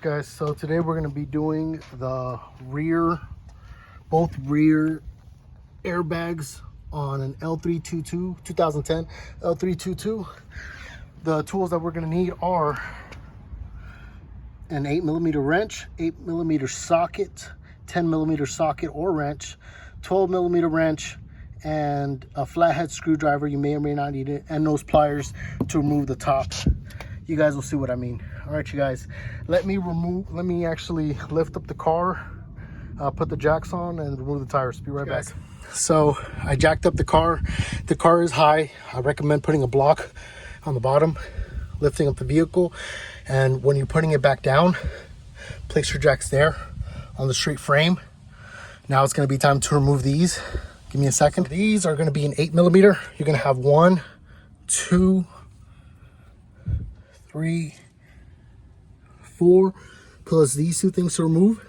Guys, so today we're going to be doing the both rear airbags on an L322 2010 L322. The tools that we're going to need are an 8mm wrench, 8mm socket, 10mm socket or wrench, 12mm wrench, and a flathead screwdriver. You may or may not need it, and those pliers to remove the top. You guys will see what I mean. All right, you guys, let me actually lift up the car, put the jacks on, and remove the tires. Be right back. So I jacked up the car. The car is high. I recommend putting a block on the bottom, lifting up the vehicle, and when you're putting it back down, place your jacks there on the straight frame. Now it's going to be time to remove these. Give me a second. So these are going to be an 8mm. You're going to have 1, 2, 3, 4, plus these two things to remove.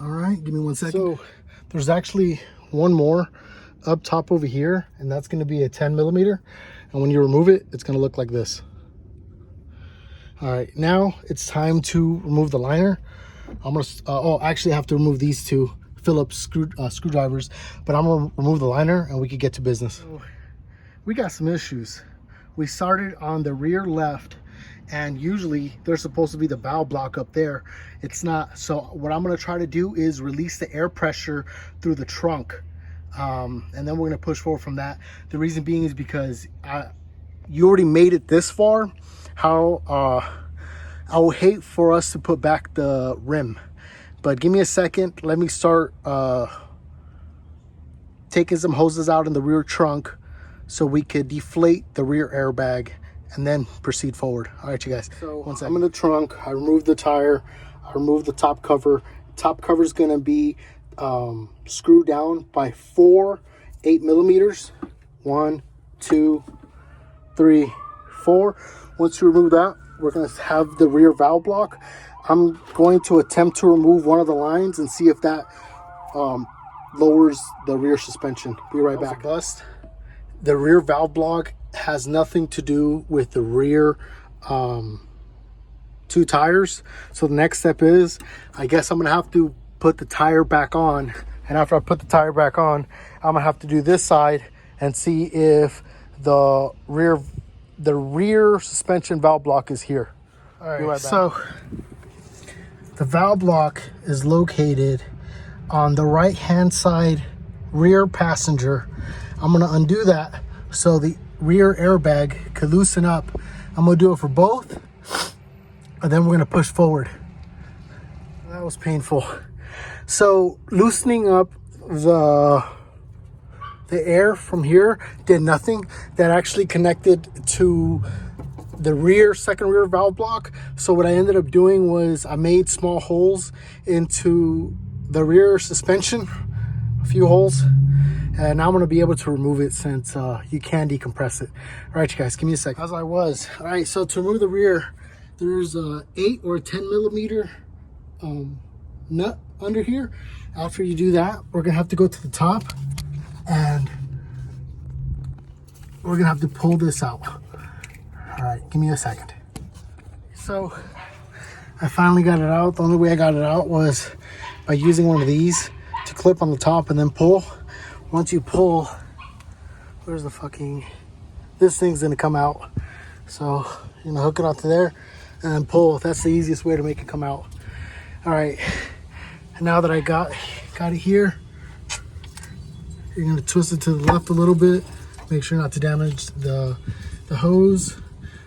All right, give me 1 second. So there's actually one more up top over here, and that's going to be a 10mm. And when you remove it, it's going to look like this. All right, now it's time to remove the liner. I'm going to, actually I have to remove these two Phillips screwdrivers, but I'm going to remove the liner and we could get to business. So we got some issues. We started on the rear left, and usually there's supposed to be the valve block up there. It's not. So what I'm going to try to do is release the air pressure through the trunk, and then we're going to push forward from that. The reason being is because you already made it this far. I would hate for us to put back the rim, but give me a second. Let me start taking some hoses out in the rear trunk so we could deflate the rear airbag and then proceed forward. All right, you guys. So I'm in the trunk. I removed the tire. I removed the top cover. Top cover is going to be screwed down by 4 8mm. 1, 2, 3, 4. Once you remove that, we're going to have the rear valve block. I'm going to attempt to remove one of the lines and see if that lowers the rear suspension. Be right back. The rear valve block has nothing to do with the rear 2 tires. So the next step is, I guess I'm gonna have to put the tire back on, and after I put the tire back on, I'm gonna have to do this side and see if the rear suspension valve block is here. All right, so the valve block is located on the right hand side rear passenger. I'm going to undo that so the rear airbag could loosen up. I'm going to do it for both, and then we're going to push forward. That was painful. So loosening up the air from here did nothing. That actually connected to the second rear valve block. So what I ended up doing was I made small holes into the rear suspension, a few holes, and now I'm going to be able to remove it since you can decompress it. All right, you guys, give me a second. As I was. All right, so to remove the rear, there's a 8 or 10mm nut under here. After you do that, we're going to have to go to the top, and we're going to have to pull this out. All right, give me a second. So I finally got it out. The only way I got it out was by using one of these to clip on the top and then pull. Once you pull, where's the fucking, this thing's gonna come out. So, hook it onto there and then pull. That's the easiest way to make it come out. All right, and now that I got it here, you're gonna twist it to the left a little bit. Make sure not to damage the hose.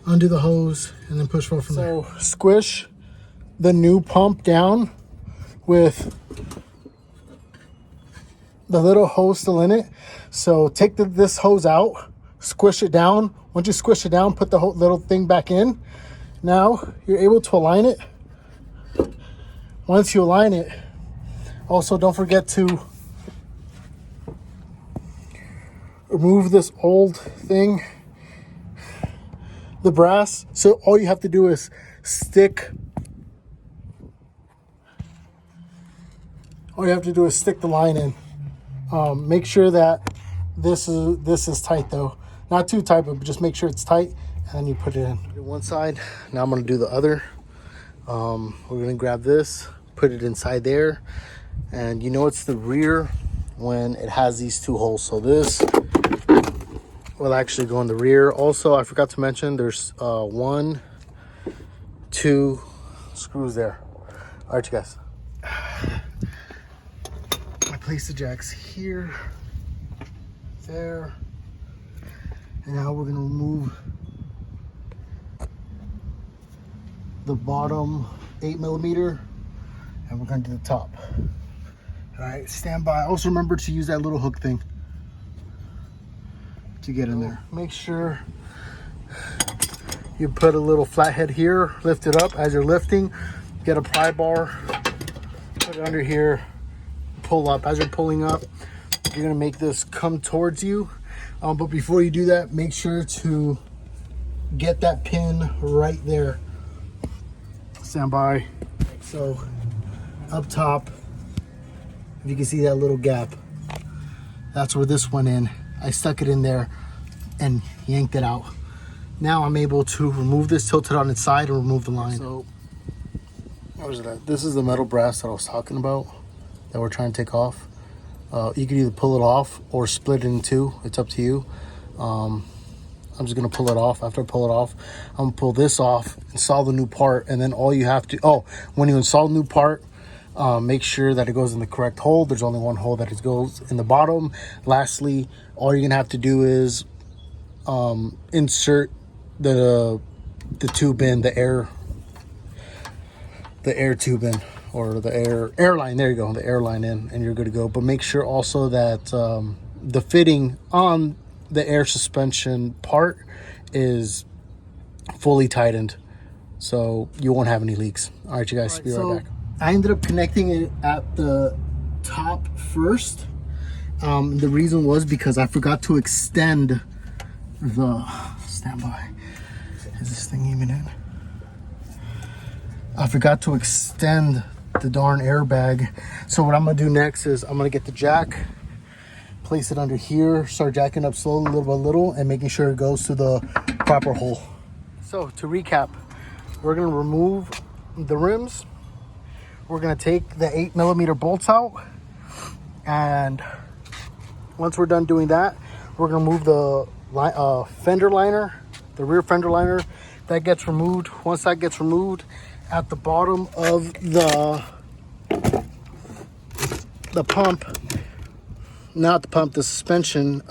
Undo the hose and then push forward from there. So squish the new pump down with the little hose still in it. So take this hose out, squish it down. Once you squish it down, put the whole little thing back in. Now you're able to align it. Once you align it, also don't forget to remove this old thing, the brass. So all you have to do is stick the line in. Make sure that this is tight though, not too tight, but just make sure it's tight, and then you put it in. Do one side. Now I'm going to do the other. We're gonna grab this, put it inside there, and you know it's the rear when it has these two holes. So this will actually go in the rear. Also, I forgot to mention there's 1, 2 screws there. All right, you guys. I place the jacks here, there, and now we're gonna remove the bottom 8mm, and we're gonna do the top. All right, stand by. Also remember to use that little hook thing to get in there. Make sure you put a little flathead here, lift it up. As you're lifting, get a pry bar, put it under here, pull up. As you're pulling up, you're gonna make this come towards you. But before you do that, make sure to get that pin right there. Stand by. So up top, if you can see that little gap, that's where this went in. I stuck it in there and yanked it out. Now I'm able to remove this, tilt it on its side, and remove the line. So where's it at? This is the metal brass that I was talking about that we're trying to take off. You can either pull it off or split it in two. It's up to you. I'm just gonna pull it off. After I pull it off, I'm gonna pull this off, install the new part, and then all you have to, when you install the new part, make sure that it goes in the correct hole. There's only one hole that it goes in the bottom. Lastly, all you're gonna have to do is insert the tube in, the air tube in, or the air line. There you go, the air line in, and you're good to go. But make sure also that the fitting on the air suspension part is fully tightened, so you won't have any leaks. All right, you guys, be right back. I ended up connecting it at the top first. The reason was because I forgot to extend the standby. Is this thing even in? I forgot to extend the darn airbag. So what I'm gonna do next is I'm gonna get the jack, place it under here, start jacking up slowly, little by little, and making sure it goes to the proper hole. So to recap, we're gonna remove the rims. We're gonna take the 8mm bolts out, and once we're done doing that, we're gonna move the fender liner, the rear fender liner. That gets removed. Once that gets removed, at the bottom of the pump, not the pump, the suspension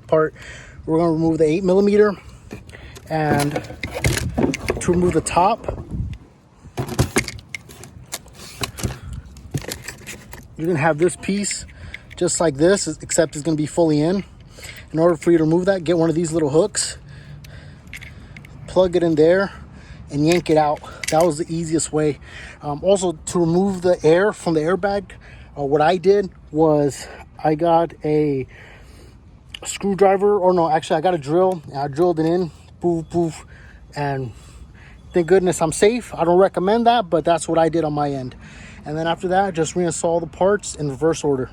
part, we're gonna remove the 8mm, and to remove the top, you're gonna have this piece just like this, except it's gonna be fully in. In order for you to remove that, get one of these little hooks, plug it in there, and yank it out. That was the easiest way. Also, to remove the air from the airbag, what I did was I got a screwdriver, or no, actually I got a drill, and I drilled it in, poof, poof, and thank goodness I'm safe. I don't recommend that, but that's what I did on my end. And then after that, just reinstall the parts in reverse order.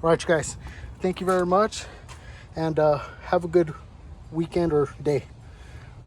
All right, you guys, thank you very much, and have a good weekend or day.